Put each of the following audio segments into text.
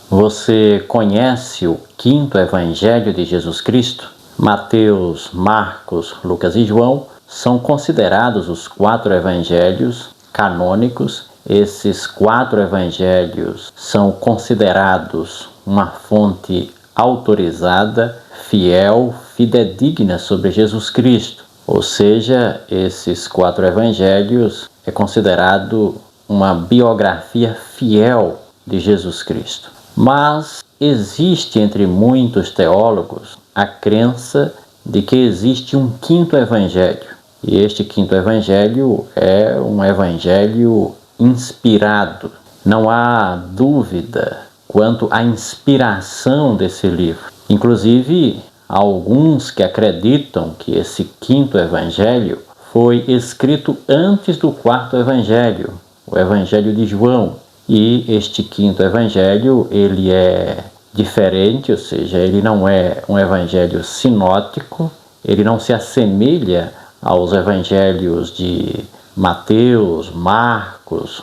Você conhece o quinto evangelho de Jesus Cristo? Mateus, Marcos, Lucas e João são considerados os 4 evangelhos canônicos. Esses 4 evangelhos são considerados uma fonte autorizada, fiel, fidedigna sobre Jesus Cristo. Ou seja, esses 4 evangelhos é considerado uma biografia fiel de Jesus Cristo. Mas existe entre muitos teólogos a crença de que existe um quinto evangelho. E este quinto evangelho é um evangelho inspirado. Não há dúvida quanto à inspiração desse livro. Inclusive, há alguns que acreditam que esse quinto evangelho foi escrito antes do 4º evangelho, o evangelho de João. E este quinto evangelho, ele é diferente, ou seja, ele não é um evangelho sinótico, ele não se assemelha aos evangelhos de Mateus, Marcos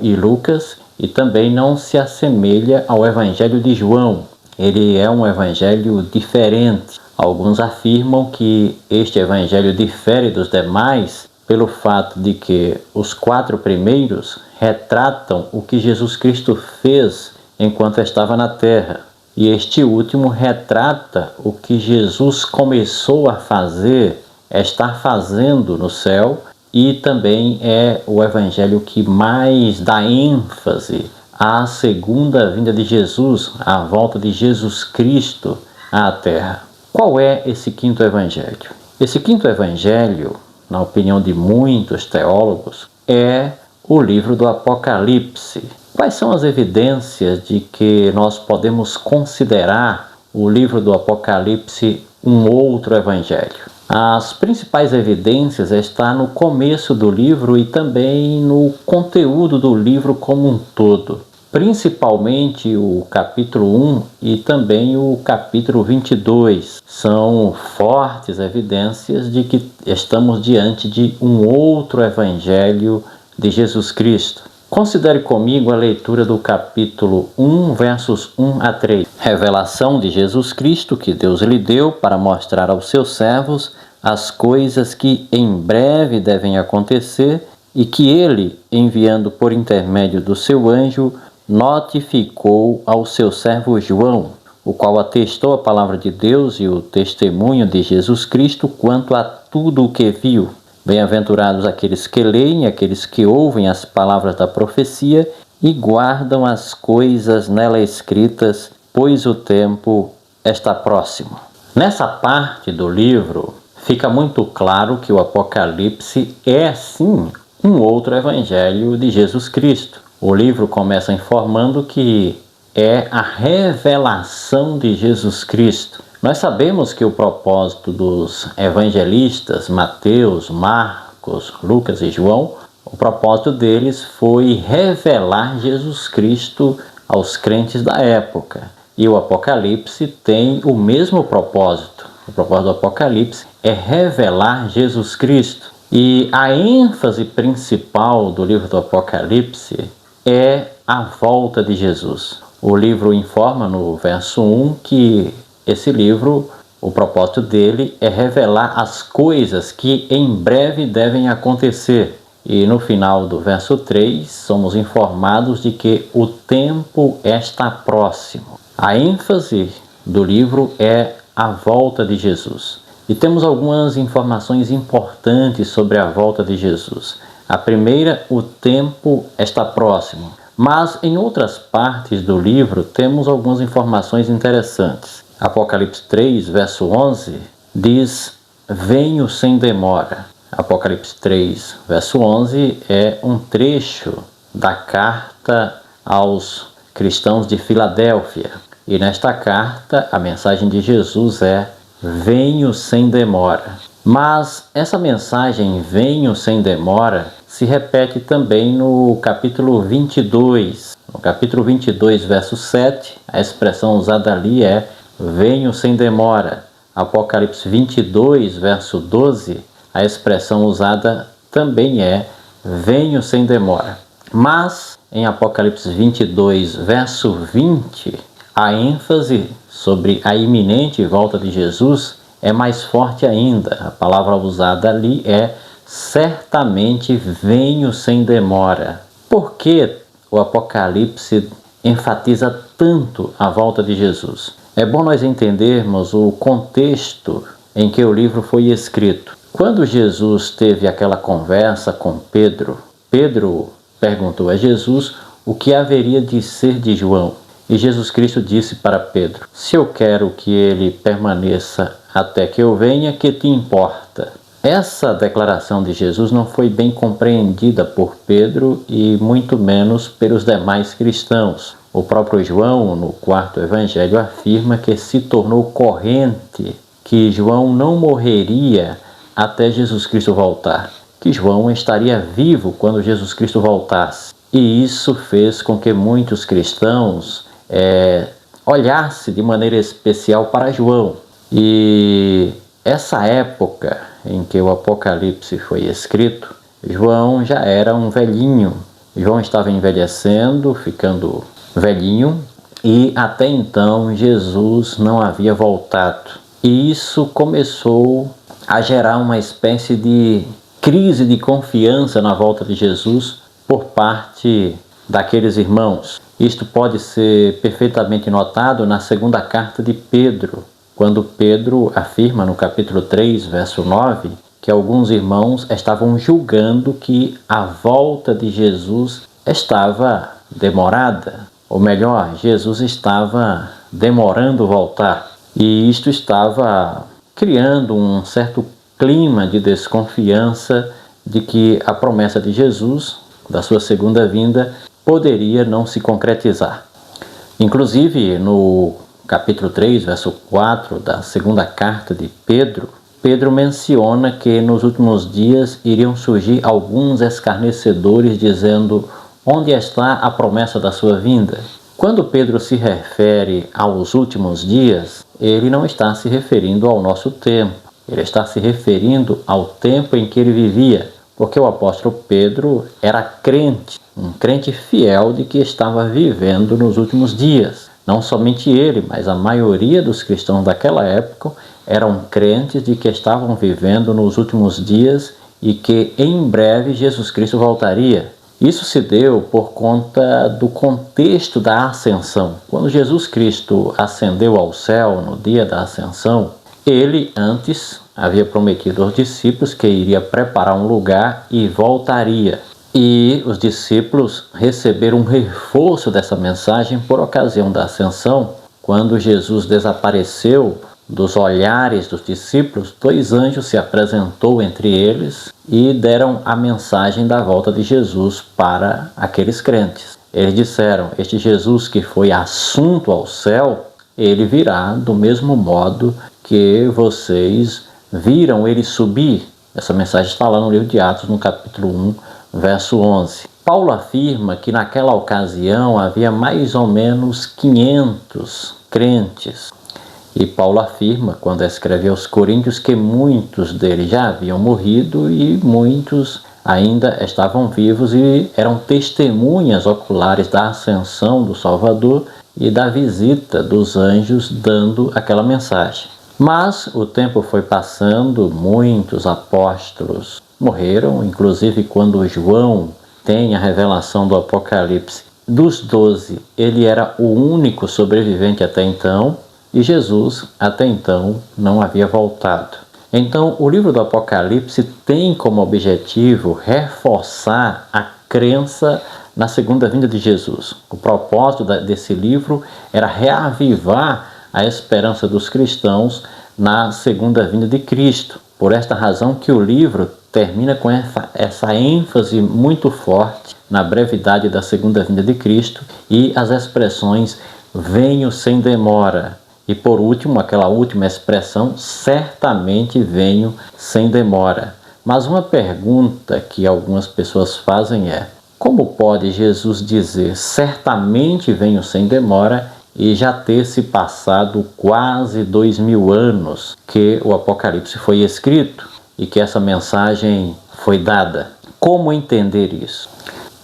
e Lucas, e também não se assemelha ao evangelho de João. Ele é um evangelho diferente. Alguns afirmam que este evangelho difere dos demais pelo fato de que os 4 primeiros retratam o que Jesus Cristo fez enquanto estava na terra. E este último retrata o que Jesus começou a fazer, está fazendo no céu, e também é o evangelho que mais dá ênfase à segunda vinda de Jesus, à volta de Jesus Cristo à terra. Qual é esse quinto evangelho? Esse quinto evangelho, na opinião de muitos teólogos, é o livro do Apocalipse. Quais são as evidências de que nós podemos considerar o livro do Apocalipse um outro evangelho? As principais evidências estão no começo do livro e também no conteúdo do livro como um todo. Principalmente o capítulo 1 e também o capítulo 22 são fortes evidências de que estamos diante de um outro evangelho de Jesus Cristo. Considere comigo a leitura do capítulo 1, versos 1 a 3. Revelação de Jesus Cristo que Deus lhe deu para mostrar aos seus servos as coisas que em breve devem acontecer e que ele, enviando por intermédio do seu anjo, notificou ao seu servo João, o qual atestou a palavra de Deus e o testemunho de Jesus Cristo quanto a tudo o que viu. Bem-aventurados aqueles que leem, aqueles que ouvem as palavras da profecia e guardam as coisas nela escritas, pois o tempo está próximo. Nessa parte do livro, fica muito claro que o Apocalipse é, sim, um outro evangelho de Jesus Cristo. O livro começa informando que é a revelação de Jesus Cristo. Nós sabemos que o propósito dos evangelistas Mateus, Marcos, Lucas e João, o propósito deles foi revelar Jesus Cristo aos crentes da época. E o Apocalipse tem o mesmo propósito. O propósito do Apocalipse é revelar Jesus Cristo. E a ênfase principal do livro do Apocalipse é a volta de Jesus. O livro informa no verso 1 que esse livro, o propósito dele é revelar as coisas que em breve devem acontecer. E no final do verso 3, somos informados de que o tempo está próximo. A ênfase do livro é a volta de Jesus. E temos algumas informações importantes sobre a volta de Jesus. A primeira, o tempo está próximo. Mas em outras partes do livro temos algumas informações interessantes. Apocalipse 3, verso 11, diz: venho sem demora. Apocalipse 3, verso 11 é um trecho da carta aos cristãos de Filadélfia. E nesta carta, a mensagem de Jesus é: venho sem demora. Mas essa mensagem, venho sem demora, se repete também no capítulo 22. No capítulo 22, verso 7, a expressão usada ali é: venho sem demora. Apocalipse 22, verso 12, a expressão usada também é: venho sem demora. Mas em Apocalipse 22, verso 20, a ênfase sobre a iminente volta de Jesus é mais forte ainda. A palavra usada ali é certamente venho sem demora. Por que o Apocalipse enfatiza tanto a volta de Jesus? É bom nós entendermos o contexto em que o livro foi escrito. Quando Jesus teve aquela conversa com Pedro, Pedro perguntou a Jesus o que haveria de ser de João. E Jesus Cristo disse para Pedro: se eu quero que ele permaneça até que eu venha, que te importa? Essa declaração de Jesus não foi bem compreendida por Pedro e muito menos pelos demais cristãos. O próprio João, no 4º evangelho, afirma que se tornou corrente que João não morreria até Jesus Cristo voltar, que João estaria vivo quando Jesus Cristo voltasse. E isso fez com que muitos cristãos olhassem de maneira especial para João. E essa época em que o Apocalipse foi escrito, João já era um velhinho. João estava envelhecendo, ficando velhinho, e até então Jesus não havia voltado. E isso começou a gerar uma espécie de crise de confiança na volta de Jesus por parte daqueles irmãos. Isto pode ser perfeitamente notado na segunda carta de Pedro, quando Pedro afirma no capítulo 3, verso 9, que alguns irmãos estavam julgando que a volta de Jesus estava demorada, ou melhor, Jesus estava demorando voltar. E isto estava criando um certo clima de desconfiança de que a promessa de Jesus, da sua segunda vinda, poderia não se concretizar. Inclusive, no capítulo 3, verso 4 da segunda carta de Pedro, Pedro menciona que nos últimos dias iriam surgir alguns escarnecedores dizendo: onde está a promessa da sua vinda? Quando Pedro se refere aos últimos dias, ele não está se referindo ao nosso tempo, ele está se referindo ao tempo em que ele vivia, porque o apóstolo Pedro era crente, um crente fiel de que estava vivendo nos últimos dias. Não somente ele, mas a maioria dos cristãos daquela época eram crentes de que estavam vivendo nos últimos dias e que em breve Jesus Cristo voltaria. Isso se deu por conta do contexto da ascensão. Quando Jesus Cristo ascendeu ao céu no dia da ascensão, ele antes havia prometido aos discípulos que iria preparar um lugar e voltaria. E os discípulos receberam um reforço dessa mensagem por ocasião da ascensão. Quando Jesus desapareceu dos olhares dos discípulos, 2 anjos se apresentou entre eles e deram a mensagem da volta de Jesus para aqueles crentes. Eles disseram: este Jesus que foi assunto ao céu, ele virá do mesmo modo que vocês viram ele subir. Essa mensagem está lá no livro de Atos, no capítulo 1, verso 11. Paulo afirma que naquela ocasião havia mais ou menos 500 crentes. E Paulo afirma, quando escreve aos Coríntios, que muitos deles já haviam morrido e muitos ainda estavam vivos e eram testemunhas oculares da ascensão do Salvador e da visita dos anjos dando aquela mensagem. Mas o tempo foi passando, muitos apóstolos morreram, inclusive quando João tem a revelação do Apocalipse. Dos 12, ele era o único sobrevivente até então, e Jesus, até então, não havia voltado. Então, o livro do Apocalipse tem como objetivo reforçar a crença na segunda vinda de Jesus. O propósito desse livro era reavivar a esperança dos cristãos na segunda vinda de Cristo. Por esta razão que o livro termina com essa ênfase muito forte na brevidade da segunda vinda de Cristo e as expressões venho sem demora. E por último, aquela última expressão, certamente venho sem demora. Mas uma pergunta que algumas pessoas fazem é: como pode Jesus dizer certamente venho sem demora e já ter se passado quase 2000 anos que o Apocalipse foi escrito e que essa mensagem foi dada? Como entender isso?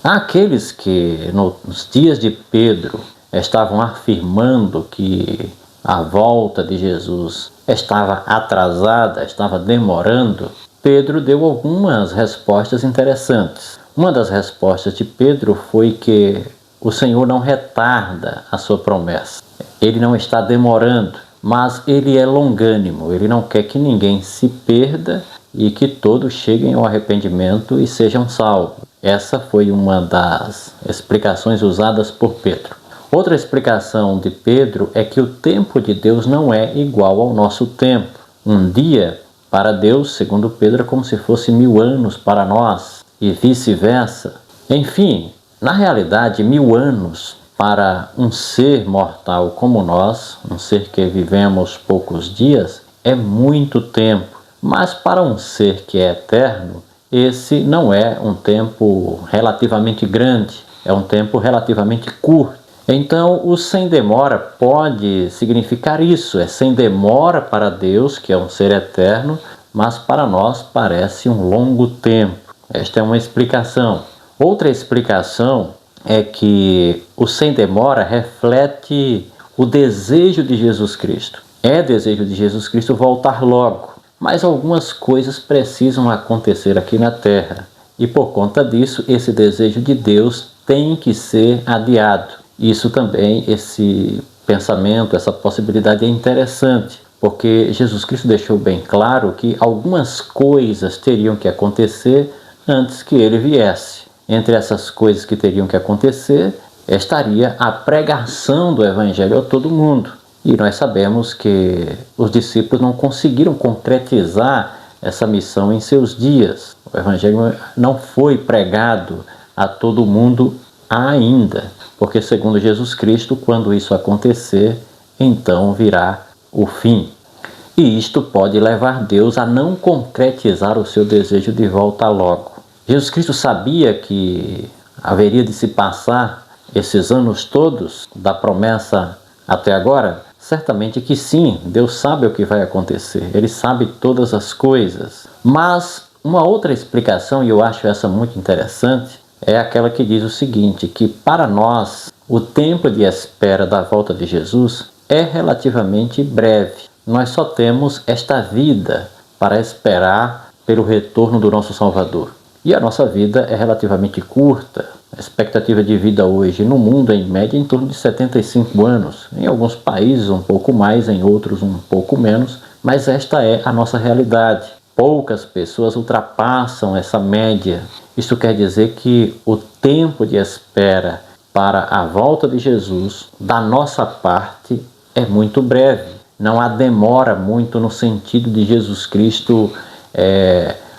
Aqueles que nos dias de Pedro estavam afirmando que a volta de Jesus estava atrasada, estava demorando, Pedro deu algumas respostas interessantes. Uma das respostas de Pedro foi que o Senhor não retarda a sua promessa. Ele não está demorando, mas ele é longânimo. Ele não quer que ninguém se perda e que todos cheguem ao arrependimento e sejam salvos. Essa foi uma das explicações usadas por Pedro. Outra explicação de Pedro é que o tempo de Deus não é igual ao nosso tempo. Um dia para Deus, segundo Pedro, é como se fosse 1000 anos para nós e vice-versa. Enfim, na realidade, 1000 anos para um ser mortal como nós, um ser que vivemos poucos dias, é muito tempo. Mas para um ser que é eterno, esse não é um tempo relativamente grande, é um tempo relativamente curto. Então, o sem demora pode significar isso, é sem demora para Deus, que é um ser eterno, mas para nós parece um longo tempo. Esta é uma explicação. Outra explicação é que o sem demora reflete o desejo de Jesus Cristo. É desejo de Jesus Cristo voltar logo, mas algumas coisas precisam acontecer aqui na terra. E por conta disso, esse desejo de Deus tem que ser adiado. Isso também, esse pensamento, essa possibilidade é interessante, porque Jesus Cristo deixou bem claro que algumas coisas teriam que acontecer antes que ele viesse. Entre essas coisas que teriam que acontecer, estaria a pregação do Evangelho a todo mundo. E nós sabemos que os discípulos não conseguiram concretizar essa missão em seus dias. O Evangelho não foi pregado a todo mundo ainda, porque segundo Jesus Cristo, quando isso acontecer, então virá o fim. E isto pode levar Deus a não concretizar o seu desejo de volta logo. Jesus Cristo sabia que haveria de se passar esses anos todos da promessa até agora? Certamente que sim, Deus sabe o que vai acontecer, Ele sabe todas as coisas. Mas uma outra explicação, e eu acho essa muito interessante, é aquela que diz o seguinte, que para nós o tempo de espera da volta de Jesus é relativamente breve. Nós só temos esta vida para esperar pelo retorno do nosso Salvador. E a nossa vida é relativamente curta. A expectativa de vida hoje no mundo é em média em torno de 75 anos. Em alguns países um pouco mais, em outros um pouco menos, mas esta é a nossa realidade. Poucas pessoas ultrapassam essa média. Isso quer dizer que o tempo de espera para a volta de Jesus, da nossa parte, é muito breve. Não há demora muito no sentido de Jesus Cristo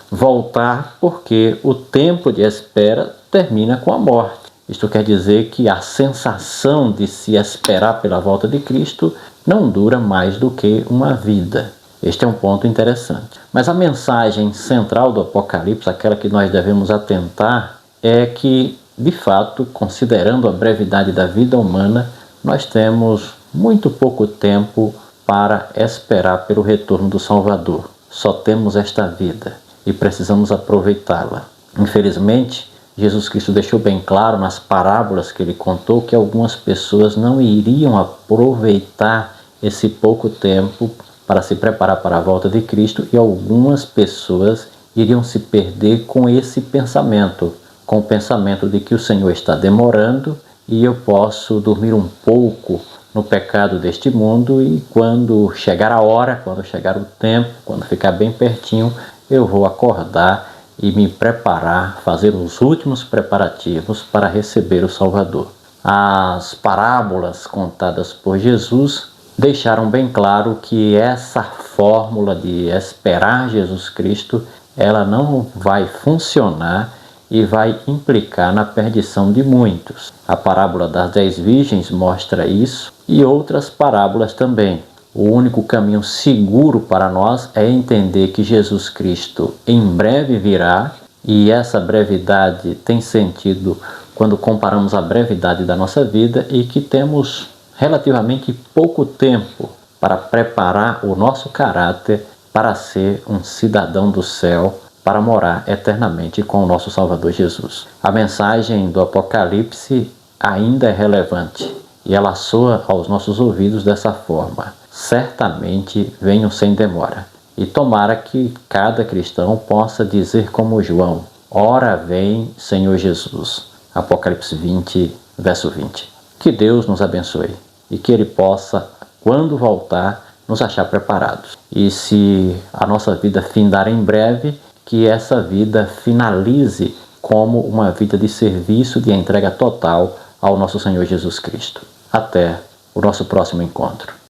voltar, porque o tempo de espera termina com a morte. Isto quer dizer que a sensação de se esperar pela volta de Cristo não dura mais do que uma vida. Este é um ponto interessante. Mas a mensagem central do Apocalipse, aquela que nós devemos atentar, é que, de fato, considerando a brevidade da vida humana, nós temos muito pouco tempo para esperar pelo retorno do Salvador. Só temos esta vida e precisamos aproveitá-la. Infelizmente, Jesus Cristo deixou bem claro nas parábolas que ele contou que algumas pessoas não iriam aproveitar esse pouco tempo para se preparar para a volta de Cristo, e algumas pessoas iriam se perder com esse pensamento, com o pensamento de que o Senhor está demorando e eu posso dormir um pouco no pecado deste mundo e quando chegar a hora, quando chegar o tempo, quando ficar bem pertinho, eu vou acordar e me preparar, fazer os últimos preparativos para receber o Salvador. As parábolas contadas por Jesus deixaram bem claro que essa fórmula de esperar Jesus Cristo, ela não vai funcionar e vai implicar na perdição de muitos. A parábola das 10 virgens mostra isso e outras parábolas também. O único caminho seguro para nós é entender que Jesus Cristo em breve virá, e essa brevidade tem sentido quando comparamos a brevidade da nossa vida e que temos relativamente pouco tempo para preparar o nosso caráter para ser um cidadão do céu para morar eternamente com o nosso Salvador Jesus. A mensagem do Apocalipse ainda é relevante e ela soa aos nossos ouvidos dessa forma: certamente venho sem demora. E tomara que cada cristão possa dizer como João: ora vem, Senhor Jesus. Apocalipse 20, verso 20. Que Deus nos abençoe e que Ele possa, quando voltar, nos achar preparados. E se a nossa vida findar em breve, que essa vida finalize como uma vida de serviço, de entrega total ao nosso Senhor Jesus Cristo. Até o nosso próximo encontro.